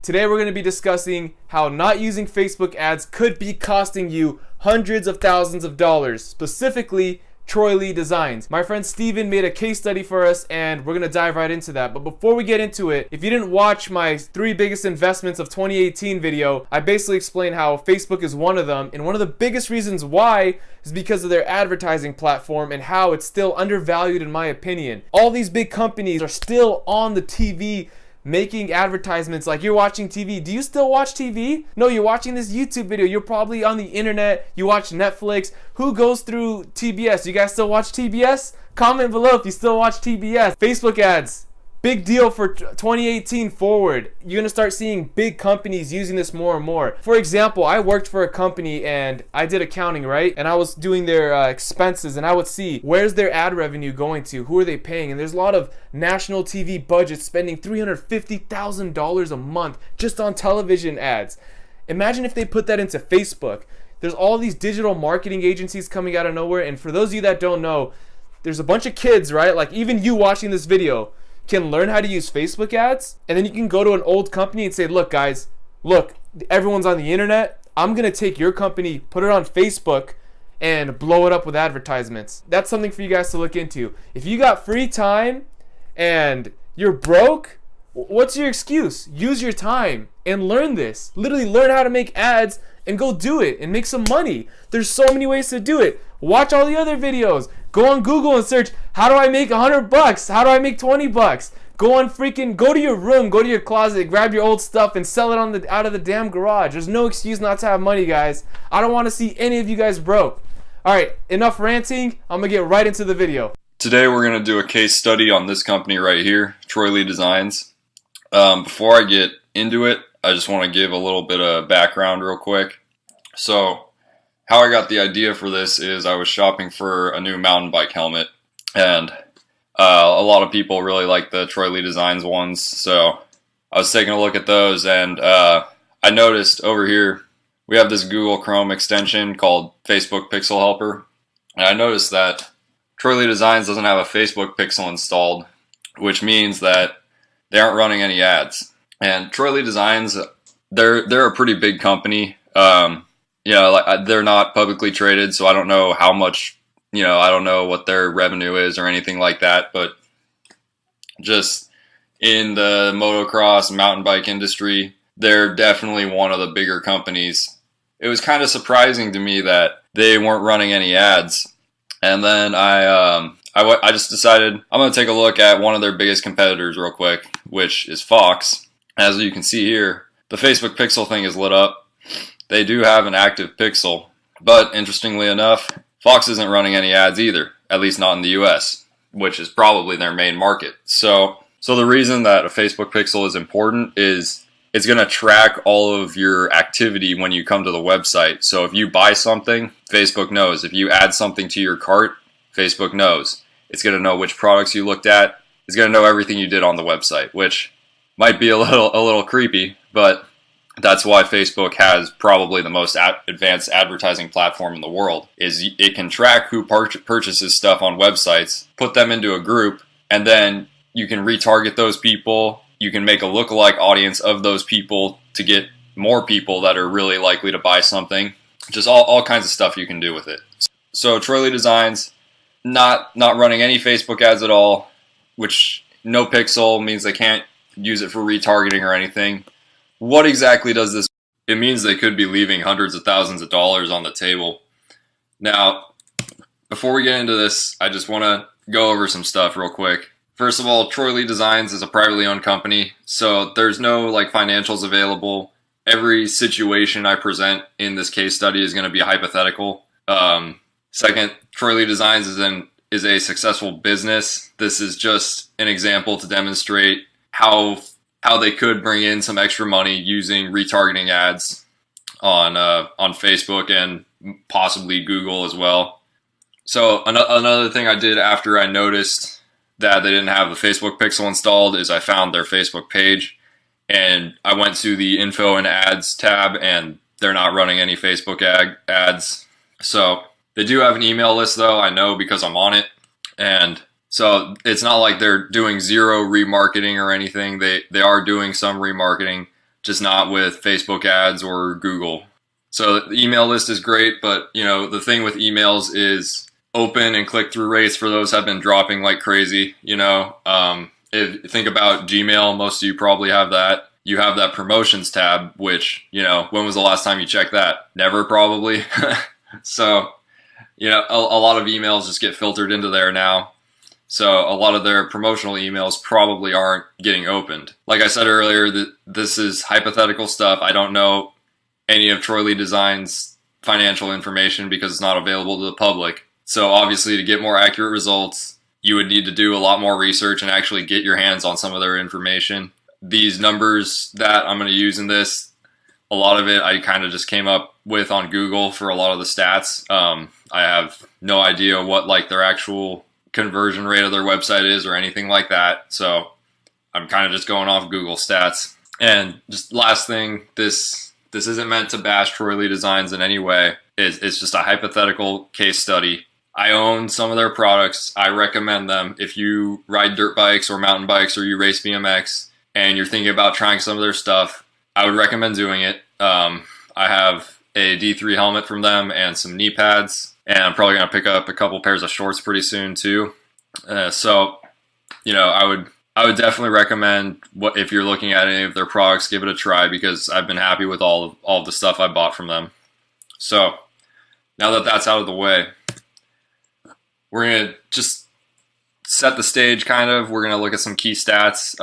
Today we're going to be discussing how not using Facebook ads could be costing you hundreds of thousands of dollars, specifically Troy Lee Designs. My friend Steven made a case study for us and we're going to dive right into that. But before we get into it, if you didn't watch my 3 biggest investments of 2018 video, I basically explained how Facebook is one of them, and one of the biggest reasons why is because of their advertising platform and how it's still undervalued in my opinion. All these big companies are still on the TV making advertisements like you're watching TV. Do you still watch TV? No, you're watching this YouTube video. You're probably on the internet. You watch Netflix. Who goes through TBS? You guys still watch TBS? Comment below if you still watch TBS. Facebook ads. Big deal for 2018 forward. You're going to start seeing big companies using this more and more. For example, I worked for a company and I did accounting, right? And I was doing their expenses and I would see where's their ad revenue going to? Who are they paying? And there's a lot of national TV budgets spending $350,000 a month just on television ads. Imagine if they put that into Facebook. There's all these digital marketing agencies coming out of nowhere. And for those of you that don't know, there's a bunch of kids, right? Like even you watching this video can learn how to use Facebook ads, and then you can go to an old company and say, look guys, look, everyone's on the internet. I'm gonna take your company, put it on Facebook, and blow it up with advertisements. That's something for you guys to look into. If you got free time and you're broke, what's your excuse? Use your time and learn this. Literally learn how to make ads and go do it and make some money. There's so many ways to do it. Watch all the other videos. Go on Google and search, how do I make $100? How do I make $20? Go to your room, go to your closet, grab your old stuff and sell it out of the damn garage. There's no excuse not to have money, guys. I don't want to see any of you guys broke. All right, enough ranting. I'm going to get right into the video. Today we're going to do a case study on this company right here, Troy Lee Designs. Before I get into it, I just want to give a little bit of background real quick. So, how I got the idea for this is I was shopping for a new mountain bike helmet, and a lot of people really like the Troy Lee Designs ones, so I was taking a look at those, and I noticed over here we have this Google Chrome extension called Facebook Pixel Helper, and I noticed that Troy Lee Designs doesn't have a Facebook Pixel installed, which means that they aren't running any ads. And Troy Lee Designs, they're a pretty big company. Like they're not publicly traded, so I don't know how much, I don't know what their revenue is or anything like that, but just in the motocross mountain bike industry, they're definitely one of the bigger companies. It was kind of surprising to me that they weren't running any ads. And then I just decided I'm going to take a look at one of their biggest competitors real quick, which is Fox. As you can see here, the Facebook Pixel thing is lit up. They do have an active pixel, but interestingly enough, Fox isn't running any ads either, at least not in the US, which is probably their main market. So the reason that a Facebook pixel is important is it's going to track all of your activity when you come to the website. So if you buy something, Facebook knows. If you add something to your cart, Facebook knows. It's going to know which products you looked at. It's going to know everything you did on the website, which might be a little creepy, but that's why Facebook has probably the most advanced advertising platform in the world. Is it can track who purchases stuff on websites, put them into a group, and then you can retarget those people. You can make a lookalike audience of those people to get more people that are really likely to buy something. Just all kinds of stuff you can do with it. So Troy Lee Designs, not running any Facebook ads at all, which no pixel means they can't use it for retargeting or anything. What exactly does this mean? It means they could be leaving hundreds of thousands of dollars on the table. Now, before we get into this, I just want to go over some stuff real quick. First of all, Troy Lee Designs is a privately owned company, so there's no financials available. Every situation I present in this case study is going to be hypothetical. Second, Troy Lee Designs is a successful business. This is just an example to demonstrate how they could bring in some extra money using retargeting ads on Facebook and possibly Google as well. So another thing I did after I noticed that they didn't have the Facebook Pixel installed is I found their Facebook page and I went to the info and ads tab and they're not running any Facebook ads. So they do have an email list though, I know because I'm on it. And so it's not like they're doing zero remarketing or anything. They are doing some remarketing, just not with Facebook ads or Google. So the email list is great, but the thing with emails is open and click-through rates for those have been dropping like crazy. If you think about Gmail, most of you probably have that. You have that promotions tab, which, when was the last time you checked that? Never, probably. So, a lot of emails just get filtered into there now. So a lot of their promotional emails probably aren't getting opened. Like I said earlier, this is hypothetical stuff. I don't know any of Troy Lee Designs' financial information because it's not available to the public. So obviously, to get more accurate results, you would need to do a lot more research and actually get your hands on some of their information. These numbers that I'm going to use in this, a lot of it I kind of just came up with on Google for a lot of the stats. I have no idea what like their actual conversion rate of their website is or anything like that. So I'm kind of just going off Google stats. And just last thing, this isn't meant to bash Troy Lee Designs in any way. It's just a hypothetical case study. I own some of their products. I recommend them. If you ride dirt bikes or mountain bikes or you race BMX and you're thinking about trying some of their stuff, I would recommend doing it. I have a D3 helmet from them and some knee pads, and I'm probably going to pick up a couple pairs of shorts pretty soon too. So, I would definitely recommend if you're looking at any of their products, give it a try because I've been happy with all of the stuff I bought from them. So now that that's out of the way, we're going to just set the stage kind of. We're going to look at some key stats.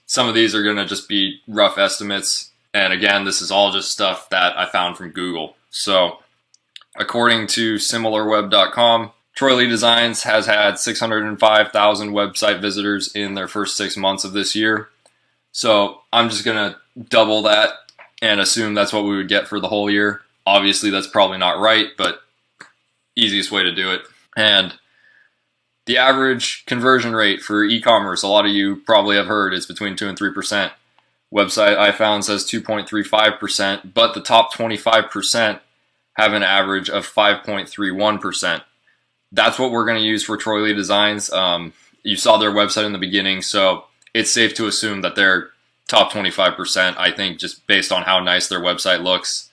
Some of these are going to just be rough estimates. And again, this is all just stuff that I found from Google. So according to similarweb.com, Troy Lee Designs has had 605,000 website visitors in their first 6 months of this year. So I'm just going to double that and assume that's what we would get for the whole year. Obviously, that's probably not right, but easiest way to do it. And the average conversion rate for e-commerce, a lot of you probably have heard, is between 2 and 3%. Website I found says 2.35%, but the top 25% have an average of 5.31%. That's what we're going to use for Troy Lee Designs. You saw their website in the beginning, so it's safe to assume that they're top 25%. I think just based on how nice their website looks,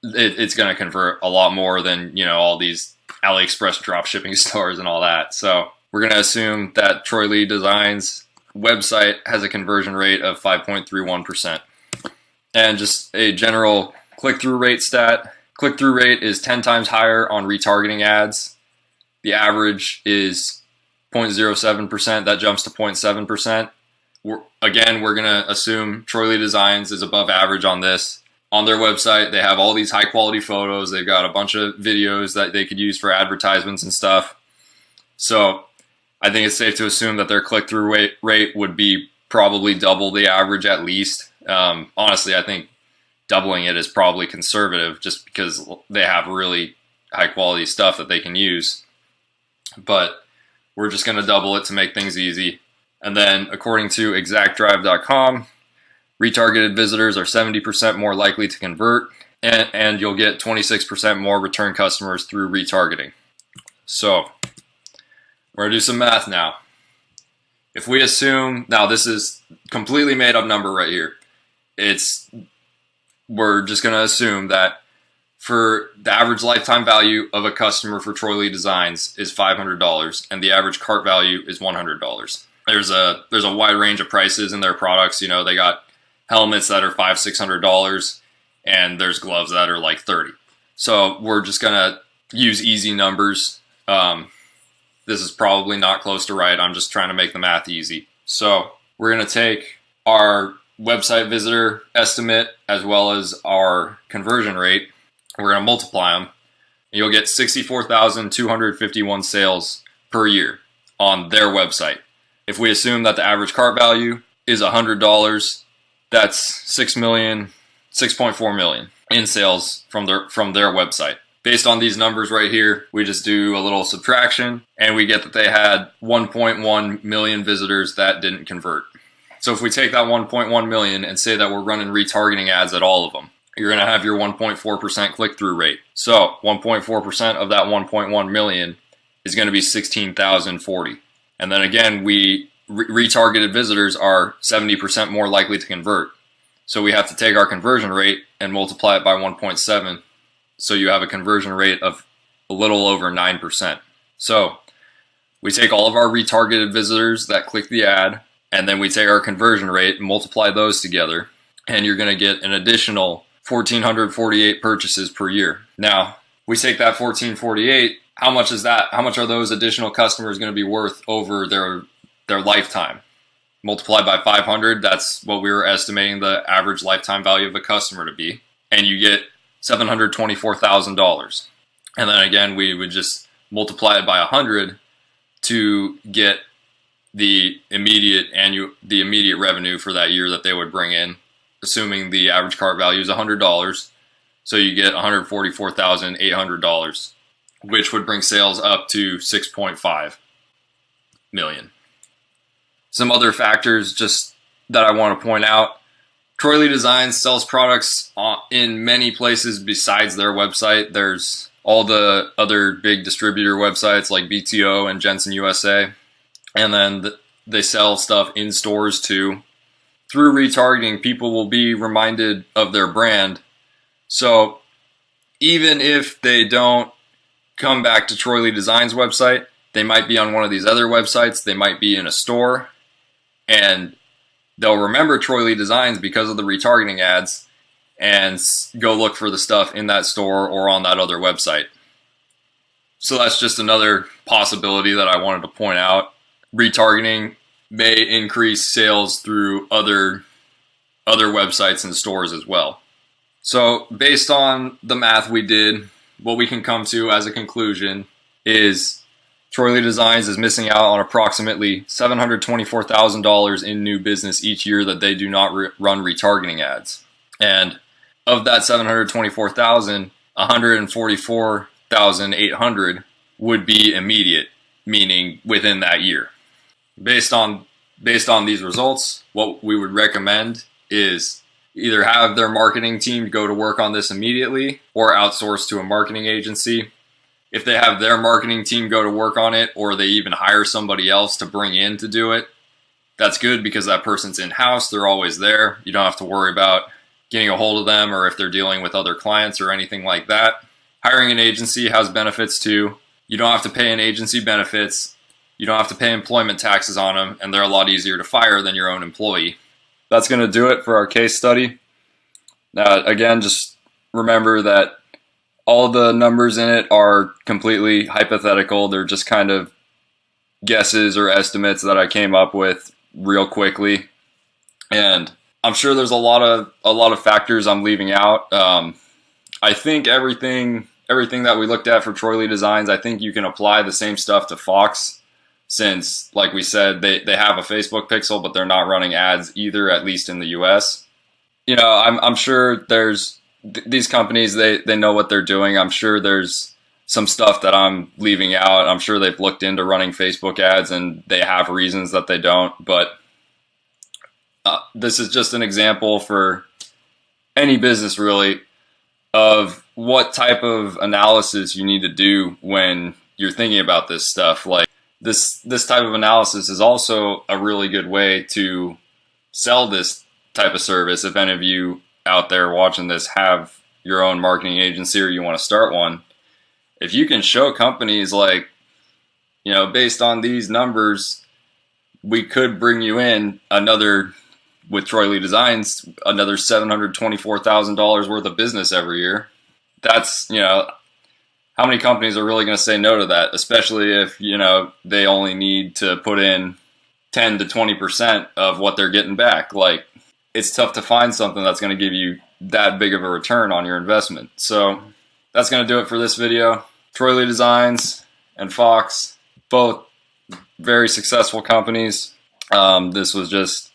it's going to convert a lot more than all these AliExpress drop shipping stores and all that. So we're going to assume that Troy Lee Designs website has a conversion rate of 5.31%. And just a general click-through rate stat. Click-through rate is 10 times higher on retargeting ads. The average is 0.07%. That jumps to 0.7%. Again, we're going to assume Troy Lee Designs is above average on this. On their website, they have all these high-quality photos. They've got a bunch of videos that they could use for advertisements and stuff. So I think it's safe to assume that their click-through rate would be probably double the average at least. Honestly, I think doubling it is probably conservative just because they have really high-quality stuff that they can use. But we're just going to double it to make things easy. And then according to exactdrive.com, retargeted visitors are 70% more likely to convert, and you'll get 26% more return customers through retargeting. So we're going to do some math now. If we assume, now this is completely made up number right here. We're just going to assume that for the average lifetime value of a customer for Troy Lee Designs is $500 and the average cart value is $100. There's a wide range of prices in their products. They got helmets that are $500-$600 and there's gloves that are like $30. So we're just going to use easy numbers. This is probably not close to right. I'm just trying to make the math easy. So we're going to take our website visitor estimate as well as our conversion rate. We're going to multiply them. And you'll get 64,251 sales per year on their website. If we assume that the average cart value is $100, that's $6.4 million in sales from their website. Based on these numbers right here, we just do a little subtraction and we get that they had 1.1 million visitors that didn't convert. So if we take that 1.1 million and say that we're running retargeting ads at all of them, you're going to have your 1.4% click-through rate. So 1.4% of that 1.1 million is going to be 16,040. And then again, retargeted visitors are 70% more likely to convert. So we have to take our conversion rate and multiply it by 1.7. So you have a conversion rate of a little over 9%. So we take all of our retargeted visitors that click the ad, and then we take our conversion rate and multiply those together, and you're going to get an additional 1,448 purchases per year. Now, we take that 1,448, how much is that? How much are those additional customers going to be worth over their lifetime? Multiplied by 500, that's what we were estimating the average lifetime value of a customer to be. And you get $724,000. And then again, we would just multiply it by 100 to get the immediate revenue for that year that they would bring in, assuming the average cart value is $100. So you get $144,800, which would bring sales up to 6.5 million. Some other factors just that I want to point out. Troy Lee Designs sells products in many places besides their website. There's all the other big distributor websites like BTO and Jensen USA. And then they sell stuff in stores too. Through retargeting, people will be reminded of their brand. So even if they don't come back to Troy Lee Designs website, they might be on one of these other websites. They might be in a store, and they'll remember Troy Lee Designs because of the retargeting ads and go look for the stuff in that store or on that other website. So that's just another possibility that I wanted to point out. Retargeting may increase sales through other websites and stores as well. So based on the math we did, what we can come to as a conclusion is Troy Lee Designs is missing out on approximately $724,000 in new business each year that they do not run retargeting ads. And of that $724,000, $144,800 would be immediate, meaning within that year. Based on these results, what we would recommend is either have their marketing team go to work on this immediately or outsource to a marketing agency. If they have their marketing team go to work on it, or they even hire somebody else to bring in to do it, that's good because that person's in-house. They're always there. You don't have to worry about getting a hold of them or if they're dealing with other clients or anything like that. Hiring an agency has benefits too. You don't have to pay an agency benefits. You don't have to pay employment taxes on them, and they're a lot easier to fire than your own employee. That's going to do it for our case study. Now, again, just remember that all the numbers in it are completely hypothetical. They're just kind of guesses or estimates that I came up with real quickly. And I'm sure there's a lot of factors I'm leaving out. I think everything that we looked at for Troy Lee Designs, I think you can apply the same stuff to Fox, since, like we said, they have a Facebook pixel, but they're not running ads either, at least in the US. You know, I'm sure there's these companies, they know what they're doing. I'm sure there's some stuff that I'm leaving out. I'm sure they've looked into running Facebook ads and they have reasons that they don't, but this is just an example for any business really of what type of analysis you need to do when you're thinking about this stuff. Like this type of analysis is also a really good way to sell this type of service. If any of you out there watching this have your own marketing agency or you want to start one, if you can show companies like, you know, based on these numbers, we could bring you in another, with Troy Lee Designs, another $724,000 worth of business every year. That's, you know, how many companies are really going to say no to that, especially if, you know, they only need to put in 10 to 20% of what they're getting back. Like, it's tough to find something that's going to give you that big of a return on your investment. So that's going to do it for this video. Troy Lee Designs and Fox, both very successful companies. This was just,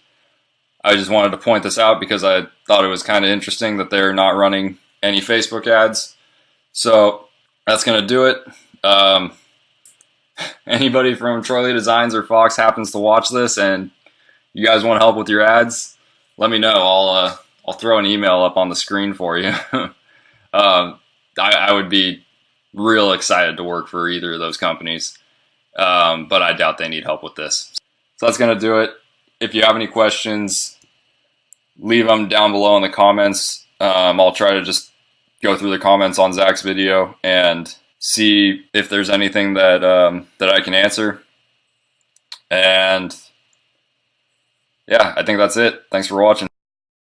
I just wanted to point this out because I thought it was kind of interesting that they're not running any Facebook ads. So that's going to do it. Anybody from Troy Lee Designs or Fox happens to watch this and you guys want help with your ads, let me know. I'll throw an email up on the screen for you. I would be real excited to work for either of those companies, but I doubt they need help with this. So that's going to do it. If you have any questions, leave them down below in the comments. I'll try to just go through the comments on Zach's video and see if there's anything that I can answer. And yeah, I think that's it. Thanks for watching.